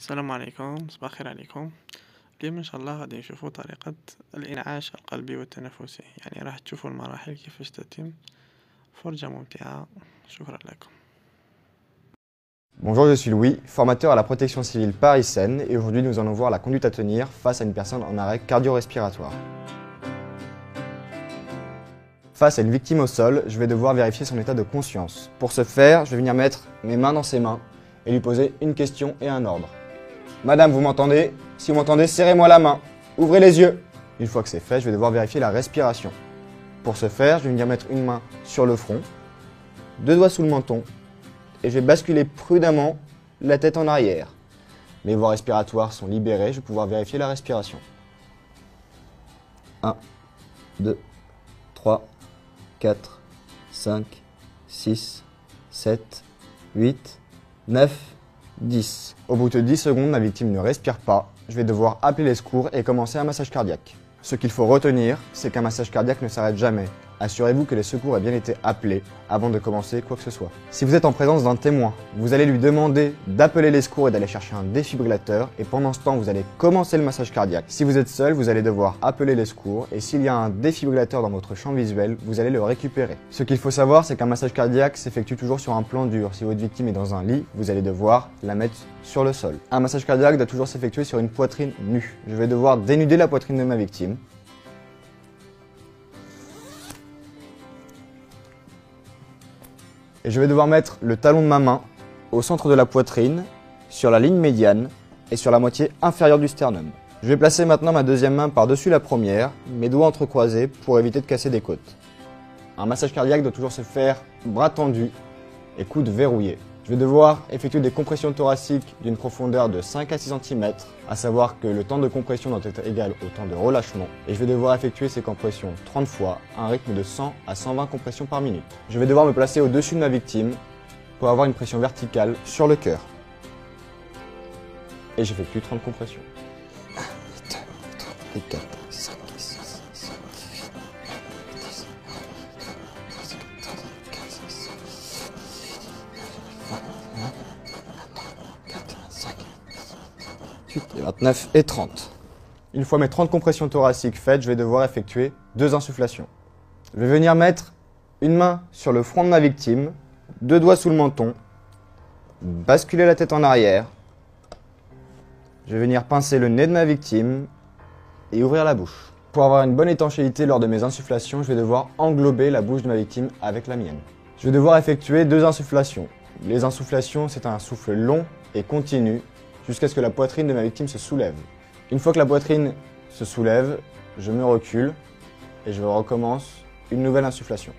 السلام عليكم، صباح الخير عليكم. اليوم إن شاء الله غادي نشوفوا طريقة الإنعاش القلبي والتنفسي، يعني راح تشوفوا المراحل كيفاش تتم. فرجة ممتعة، شكرا لكم. Bonjour, je suis Louis, formateur à la protection civile Paris-Seine et aujourd'hui nous allons voir la conduite à tenir face à une personne en arrêt cardio-respiratoire. Face à une victime au sol, je vais devoir vérifier son état de conscience. Pour ce faire, je vais venir mettre mes mains dans ses mains et lui poser une question et un ordre. Madame, vous m'entendez? Si vous m'entendez, serrez-moi la main. Ouvrez les yeux. Une fois que c'est fait, je vais devoir vérifier la respiration. Pour ce faire, je vais venir mettre une main sur le front, deux doigts sous le menton et je vais basculer prudemment la tête en arrière. Mes voies respiratoires sont libérées, je vais pouvoir vérifier la respiration. 1, 2, 3, 4, 5, 6, 7, 8, 9, 10. Au bout de 10 secondes, ma victime ne respire pas. Je vais devoir appeler les secours et commencer un massage cardiaque. Ce qu'il faut retenir, c'est qu'un massage cardiaque ne s'arrête jamais. Assurez-vous que les secours aient bien été appelés avant de commencer quoi que ce soit. Si vous êtes en présence d'un témoin, vous allez lui demander d'appeler les secours et d'aller chercher un défibrillateur et pendant ce temps, vous allez commencer le massage cardiaque. Si vous êtes seul, vous allez devoir appeler les secours et s'il y a un défibrillateur dans votre champ visuel, vous allez le récupérer. Ce qu'il faut savoir, c'est qu'un massage cardiaque s'effectue toujours sur un plan dur. Si votre victime est dans un lit, vous allez devoir la mettre sur le sol. Un massage cardiaque doit toujours s'effectuer sur une poitrine nue. Je vais devoir dénuder la poitrine de ma victime. Et je vais devoir mettre le talon de ma main au centre de la poitrine, sur la ligne médiane et sur la moitié inférieure du sternum. Je vais placer maintenant ma deuxième main par-dessus la première, mes doigts entrecroisés pour éviter de casser des côtes. Un massage cardiaque doit toujours se faire bras tendus et coudes verrouillés. Je vais devoir effectuer des compressions thoraciques d'une profondeur de 5 à 6 cm, à savoir que le temps de compression doit être égal au temps de relâchement. Et je vais devoir effectuer ces compressions 30 fois, à un rythme de 100 à 120 compressions par minute. Je vais devoir me placer au-dessus de ma victime pour avoir une pression verticale sur le cœur. Et j'effectue 30 compressions. 1, 2, 3, 4, 5, 6, 7, 8, 9, 10, 11, 12, 13, 14, 15, 16, 17, 29 et 30. Une fois mes 30 compressions thoraciques faites, je vais devoir effectuer 2 insufflations. Je vais venir mettre une main sur le front de ma victime, 2 doigts sous le menton, basculer la tête en arrière. Je vais venir pincer le nez de ma victime et ouvrir la bouche. Pour avoir une bonne étanchéité lors de mes insufflations, je vais devoir englober la bouche de ma victime avec la mienne. Je vais devoir effectuer 2 insufflations. Les insufflations, c'est un souffle long et continu jusqu'à ce que la poitrine de ma victime se soulève. Une fois que la poitrine se soulève, je me recule et je recommence une nouvelle insufflation.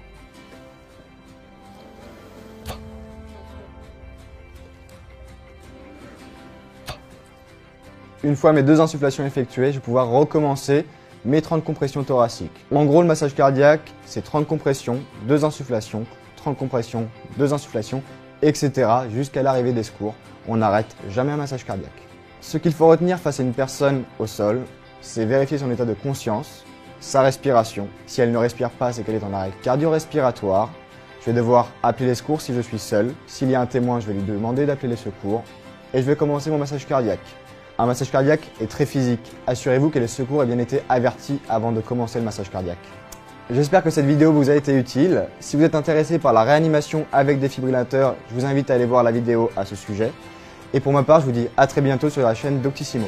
Une fois mes 2 insufflations effectuées, je vais pouvoir recommencer mes 30 compressions thoraciques. En gros, le massage cardiaque, c'est 30 compressions, 2 insufflations, 30 compressions, 2 insufflations, etc. jusqu'à l'arrivée des secours. On n'arrête jamais un massage cardiaque. Ce qu'il faut retenir face à une personne au sol, c'est vérifier son état de conscience, sa respiration. Si elle ne respire pas, c'est qu'elle est en arrêt cardio-respiratoire. Je vais devoir appeler les secours si je suis seul. S'il y a un témoin, je vais lui demander d'appeler les secours. Et je vais commencer mon massage cardiaque. Un massage cardiaque est très physique. Assurez-vous que les secours aient bien été avertis avant de commencer le massage cardiaque. J'espère que cette vidéo vous a été utile. Si vous êtes intéressé par la réanimation avec défibrillateur, je vous invite à aller voir la vidéo à ce sujet. Et pour ma part, je vous dis à très bientôt sur la chaîne Doctissimo.